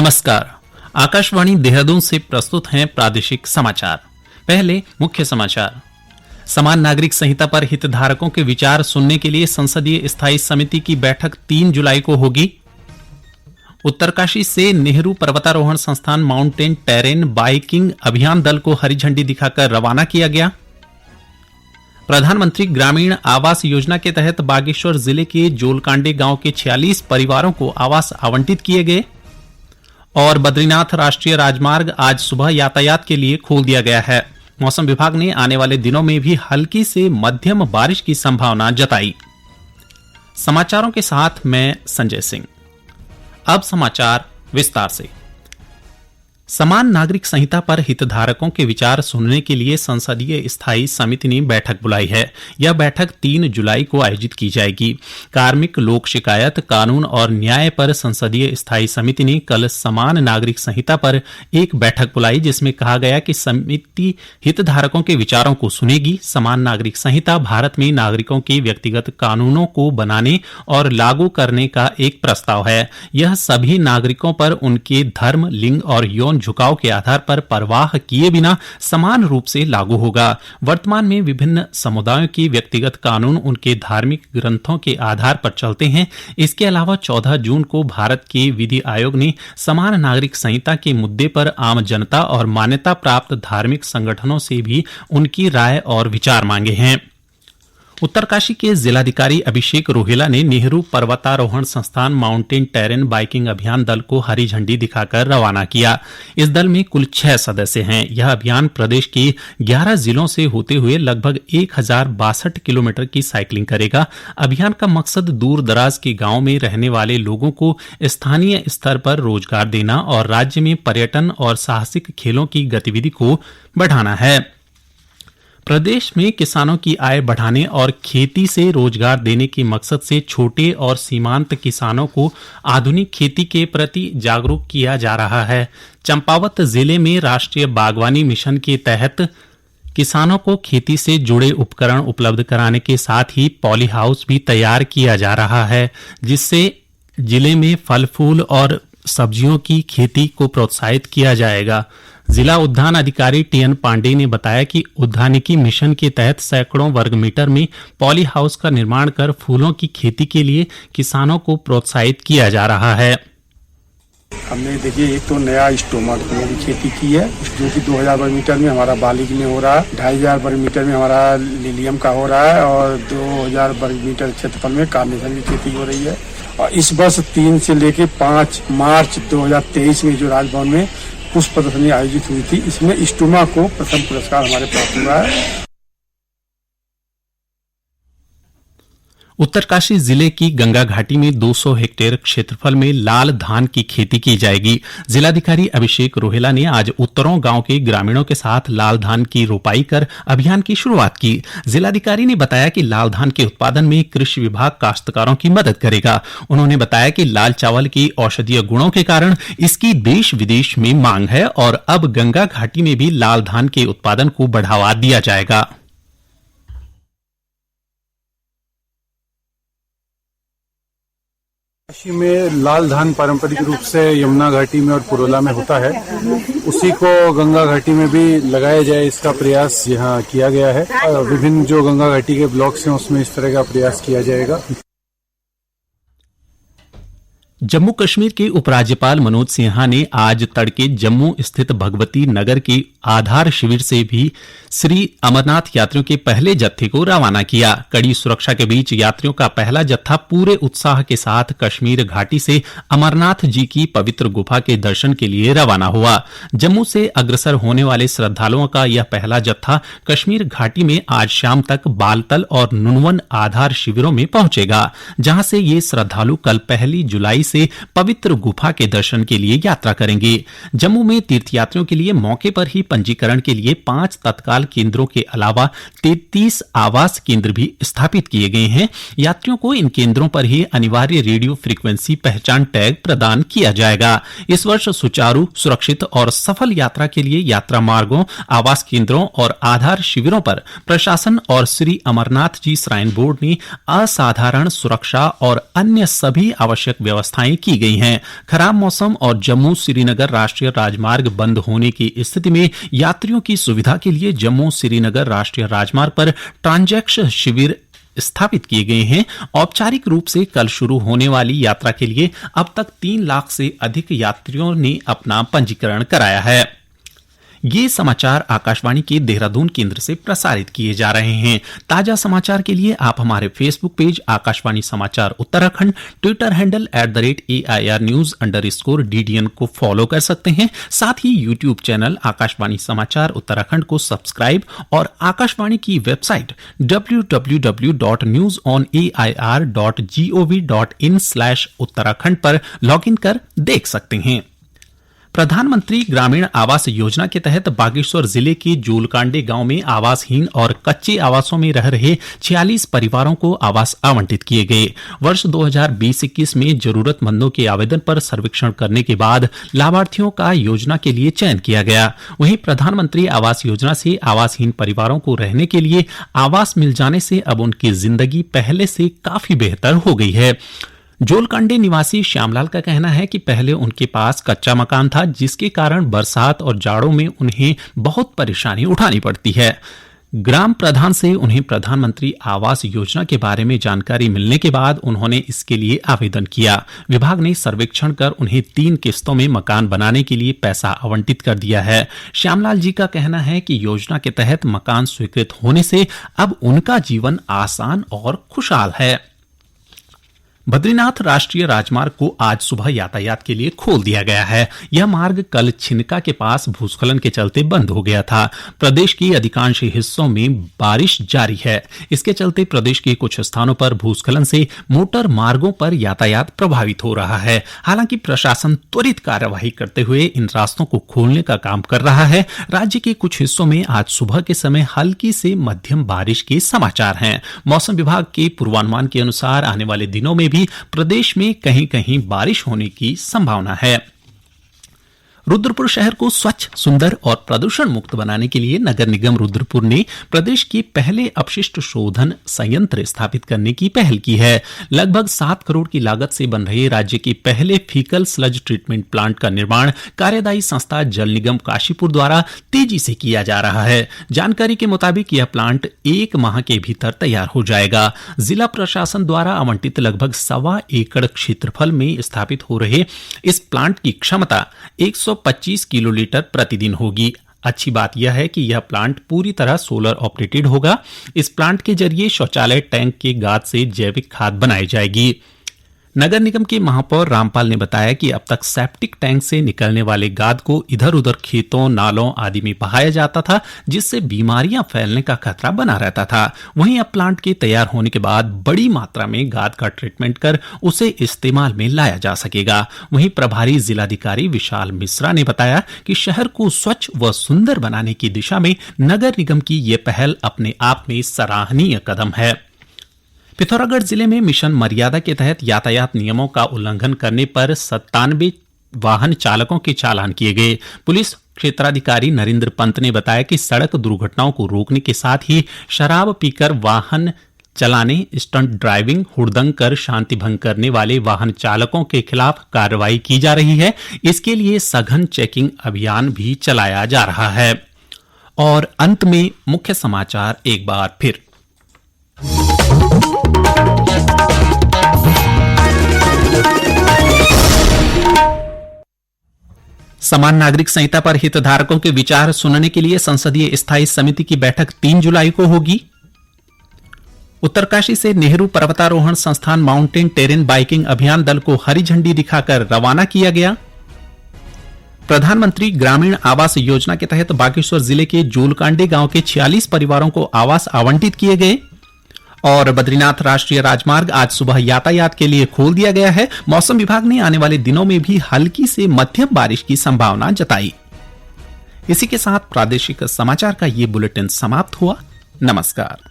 नमस्कार। आकाशवाणी देहरादून से प्रस्तुत हैं प्रादेशिक समाचार। पहले मुख्य समाचार। समान नागरिक संहिता पर हितधारकों के विचार सुनने के लिए संसदीय स्थायी समिति की बैठक 3 जुलाई को होगी। उत्तरकाशी से नेहरू पर्वतारोहण संस्थान माउंटेन टेरेन बाइकिंग अभियान दल को हरी झंडी दिखाकर रवाना किया गया। प्रधानमंत्री ग्रामीण आवास योजना के तहत बागेश्वर जिले के जोलकांडे गांव के 46 परिवारों को आवास आवंटित किए गए। और बद्रीनाथ राष्ट्रीय राजमार्ग आज सुबह यातायात के लिए खोल दिया गया है। मौसम विभाग ने आने वाले दिनों में भी हल्की से मध्यम बारिश की संभावना जताई। समाचारों के साथ मैं संजय सिंह। अब समाचार विस्तार से। समान नागरिक संहिता पर हितधारकों के विचार सुनने के लिए संसदीय स्थायी समिति ने बैठक बुलाई है। यह बैठक 3 जुलाई को आयोजित की जाएगी। कार्मिक लोक शिकायत कानून और न्याय पर संसदीय स्थायी समिति ने कल समान नागरिक संहिता पर एक बैठक बुलाई, जिसमें कहा गया कि समिति हितधारकों के विचारों को सुनेगी। समान नागरिक संहिता भारत में नागरिकों के व्यक्तिगत कानूनों को बनाने और लागू करने का एक प्रस्ताव है। यह सभी नागरिकों पर उनके धर्म, लिंग और यौन झुकाव के आधार पर परवाह किए बिना समान रूप से लागू होगा। वर्तमान में विभिन्न समुदायों के व्यक्तिगत कानून उनके धार्मिक ग्रंथों के आधार पर चलते हैं। इसके अलावा 14 जून को भारत के विधि आयोग ने समान नागरिक संहिता के मुद्दे पर आम जनता और मान्यता प्राप्त धार्मिक संगठनों से भी उनकी राय और विचार मांगे हैं। उत्तरकाशी के जिलाधिकारी अभिषेक रोहेला ने नेहरू पर्वतारोहण संस्थान माउंटेन टेरेन बाइकिंग अभियान दल को हरी झंडी दिखाकर रवाना किया। इस दल में कुल 6 सदस्य हैं। यह अभियान प्रदेश के 11 जिलों से होते हुए लगभग 1062 किलोमीटर की साइकिलिंग करेगा। अभियान का मकसद दूर दराज के गांव में रहने वाले लोगों को स्थानीय स्तर पर रोजगार देना और राज्य में पर्यटन और साहसिक खेलों की गतिविधि को बढ़ाना है। प्रदेश में किसानों की आय बढ़ाने और खेती से रोजगार देने के मकसद से छोटे और सीमांत किसानों को आधुनिक खेती के प्रति जागरूक किया जा रहा है। चंपावत जिले में राष्ट्रीय बागवानी मिशन के तहत किसानों को खेती से जुड़े उपकरण उपलब्ध कराने के साथ ही पॉली हाउस भी तैयार किया जा रहा है, जिससे जिले में फल फूल और सब्जियों की खेती को प्रोत्साहित किया जाएगा। जिला उद्यान अधिकारी टीएन पांडे ने बताया कि उद्यानिकी मिशन के तहत सैकड़ों वर्ग मीटर में पॉली हाउस का निर्माण कर फूलों की खेती के लिए किसानों को प्रोत्साहित किया जा रहा है। हमने देखिए एक तो नया स्टोमा की खेती की है, जो कि 2000 वर्ग मीटर में हमारा बालिक में हो रहा है, 2500 वर्ग मीटर में हमारा लिलियम का हो रहा है और 2000 वर्ग मीटर क्षेत्रफल में कार्नेशन की खेती हो रही है। और इस वर्ष 3 से लेकर 5 मार्च 2023 में जो राजभवन में पुष्प प्रदर्शनी आयोजित हुई थी, इसमें स्टोमा को प्रथम पुरस्कार हमारे प्राप्त हुआ है। उत्तरकाशी जिले की गंगा घाटी में 200 हेक्टेयर क्षेत्रफल में लाल धान की खेती की जाएगी। जिलाधिकारी अभिषेक रोहेला ने आज उत्तरों गांव के ग्रामीणों के साथ लाल धान की रोपाई कर अभियान की शुरुआत की। जिलाधिकारी ने बताया कि लाल धान के उत्पादन में कृषि विभाग काश्तकारों की मदद करेगा। उन्होंने बताया कि लाल चावल की औषधीय गुणों के कारण इसकी देश विदेश में मांग है और अब गंगा घाटी में भी लाल धान के उत्पादन को बढ़ावा दिया जाएगा। काशी में लाल धान पारंपरिक रूप से यमुना घाटी में और पुरोला में होता है, उसी को गंगा घाटी में भी लगाया जाए, इसका प्रयास यहाँ किया गया है। विभिन्न जो गंगा घाटी के ब्लॉक्स हैं उसमें इस तरह का प्रयास किया जाएगा। जम्मू कश्मीर के उपराज्यपाल मनोज सिन्हा ने आज तड़के जम्मू स्थित भगवती नगर के आधार शिविर से भी श्री अमरनाथ यात्रियों के पहले जत्थे को रवाना किया। कड़ी सुरक्षा के बीच यात्रियों का पहला जत्था पूरे उत्साह के साथ कश्मीर घाटी से अमरनाथ जी की पवित्र गुफा के दर्शन के लिए रवाना हुआ। जम्मू से अग्रसर होने वाले श्रद्धालुओं का यह पहला जत्था कश्मीर घाटी में आज शाम तक बालतल और नुनवन आधार शिविरों में पहुंचेगा, जहां से ये श्रद्धालु कल 1 जुलाई से पवित्र गुफा के दर्शन के लिए यात्रा करेंगे। जम्मू में तीर्थयात्रियों के लिए मौके पर ही पंजीकरण के लिए 5 तत्काल केंद्रों के अलावा 33 आवास केंद्र भी स्थापित किए गए हैं। यात्रियों को इन केंद्रों पर ही अनिवार्य रेडियो फ्रीक्वेंसी पहचान टैग प्रदान किया जाएगा। इस वर्ष सुचारू, सुरक्षित और सफल यात्रा के लिए यात्रा मार्गों, आवास केंद्रों और आधार शिविरों पर प्रशासन और श्री अमरनाथ जी श्राइन बोर्ड ने असाधारण सुरक्षा और अन्य सभी आवश्यक व्यवस्थाएं व्यवस्थाएं की गई हैं। खराब मौसम और जम्मू श्रीनगर राष्ट्रीय राजमार्ग बंद होने की स्थिति में यात्रियों की सुविधा के लिए जम्मू श्रीनगर राष्ट्रीय राजमार्ग पर ट्रांजैक्शन शिविर स्थापित किए गए हैं। औपचारिक रूप से कल शुरू होने वाली यात्रा के लिए अब तक 3 लाख से अधिक यात्रियों ने अपना पंजीकरण कराया है। ये समाचार आकाशवाणी के देहरादून केंद्र से प्रसारित किए जा रहे हैं। ताजा समाचार के लिए आप हमारे फेसबुक पेज आकाशवाणी समाचार उत्तराखंड, ट्विटर हैंडल @AIRnews_DDN को फॉलो कर सकते हैं। साथ ही यूट्यूब चैनल आकाशवाणी समाचार उत्तराखंड को सब्सक्राइब और आकाशवाणी की वेबसाइट www.newsonair.gov.in/उत्तराखंड पर लॉगिन कर देख सकते हैं। प्रधानमंत्री ग्रामीण आवास योजना के तहत बागेश्वर जिले के जोलकांडे गांव में आवासहीन और कच्चे आवासों में रह रहे 46 परिवारों को आवास आवंटित किए गए। वर्ष 2020-21 में जरूरतमंदों के आवेदन पर सर्वेक्षण करने के बाद लाभार्थियों का योजना के लिए चयन किया गया। वहीं प्रधानमंत्री आवास योजना से आवासहीन परिवारों को रहने के लिए आवास मिल जाने से अब उनकी जिंदगी पहले से काफी बेहतर हो गई है। जोलकांडे निवासी श्यामलाल का कहना है कि पहले उनके पास कच्चा मकान था, जिसके कारण बरसात और जाड़ों में उन्हें बहुत परेशानी उठानी पड़ती है। ग्राम प्रधान से उन्हें प्रधानमंत्री आवास योजना के बारे में जानकारी मिलने के बाद उन्होंने इसके लिए आवेदन किया। विभाग ने सर्वेक्षण कर उन्हें 3 किस्तों में मकान बनाने के लिए पैसा आवंटित कर दिया है। श्यामलाल जी का कहना है कि योजना के तहत मकान स्वीकृत होने से अब उनका जीवन आसान और खुशहाल है। बद्रीनाथ राष्ट्रीय राजमार्ग को आज सुबह यातायात के लिए खोल दिया गया है। यह मार्ग कल छिनका के पास भूस्खलन के चलते बंद हो गया था। प्रदेश के अधिकांश हिस्सों में बारिश जारी है। इसके चलते प्रदेश के कुछ स्थानों पर भूस्खलन से मोटर मार्गों पर यातायात प्रभावित हो रहा है। हालांकि प्रशासन त्वरित कार्यवाही करते हुए इन रास्तों को खोलने का काम कर रहा है। राज्य के कुछ हिस्सों में आज सुबह के समय हल्की से मध्यम बारिश के समाचार हैं। मौसम विभाग के पूर्वानुमान के अनुसार आने वाले दिनों में भी प्रदेश में कहीं कहीं बारिश होने की संभावना है। रुद्रपुर शहर को स्वच्छ, सुंदर और प्रदूषण मुक्त बनाने के लिए नगर निगम रुद्रपुर ने प्रदेश के पहले अपशिष्ट शोधन संयंत्र स्थापित करने की पहल की है। लगभग 7 करोड़ की लागत से बन रहे राज्य के पहले फीकल स्लज ट्रीटमेंट प्लांट का निर्माण कार्यदायी संस्था जल निगम काशीपुर द्वारा तेजी से किया जा रहा है। जानकारी के मुताबिक यह प्लांट 1 माह के भीतर तैयार हो जाएगा। जिला प्रशासन द्वारा आवंटित लगभग 1.25 एकड़ क्षेत्रफल में स्थापित हो रहे इस प्लांट की क्षमता 125 किलोलीटर प्रतिदिन होगी। अच्छी बात यह है कि यह प्लांट पूरी तरह सोलर ऑपरेटेड होगा। इस प्लांट के जरिए शौचालय टैंक के गाद से जैविक खाद बनाई जाएगी। नगर निगम के महापौर रामपाल ने बताया कि अब तक सेप्टिक टैंक से निकलने वाले गाद को इधर उधर खेतों, नालों आदि में बहाया जाता था, जिससे बीमारियां फैलने का खतरा बना रहता था। वहीं अब प्लांट के तैयार होने के बाद बड़ी मात्रा में गाद का ट्रीटमेंट कर उसे इस्तेमाल में लाया जा सकेगा। वहीं प्रभारी जिलाधिकारी विशाल मिश्रा ने बताया कि शहर को स्वच्छ व सुंदर बनाने की दिशा में नगर निगम की ये पहल अपने आप में सराहनीय कदम है। पिथौरागढ़ जिले में मिशन मर्यादा के तहत यातायात नियमों का उल्लंघन करने पर 97 वाहन चालकों के चालान किए गए। पुलिस क्षेत्राधिकारी नरेंद्र पंत ने बताया कि सड़क दुर्घटनाओं को रोकने के साथ ही शराब पीकर वाहन चलाने, स्टंट ड्राइविंग, हुड़दंग कर शांति भंग करने वाले वाहन चालकों के खिलाफ कार्रवाई की जा रही है। इसके लिए सघन चेकिंग अभियान भी चलाया जा रहा है। और अंत में मुख्य समाचार एक बार फिर। समान नागरिक संहिता पर हितधारकों के विचार सुनने के लिए संसदीय स्थायी समिति की बैठक 3 जुलाई को होगी। उत्तरकाशी से नेहरू पर्वतारोहण संस्थान माउंटेन टेरेन बाइकिंग अभियान दल को हरी झंडी दिखाकर रवाना किया गया। प्रधानमंत्री ग्रामीण आवास योजना के तहत बागेश्वर जिले के जोलकांडे गांव के 46 परिवारों को आवास आवंटित किए गए। और बद्रीनाथ राष्ट्रीय राजमार्ग आज सुबह यातायात के लिए खोल दिया गया है। मौसम विभाग ने आने वाले दिनों में भी हल्की से मध्यम बारिश की संभावना जताई। इसी के साथ प्रादेशिक समाचार का ये बुलेटिन समाप्त हुआ। नमस्कार।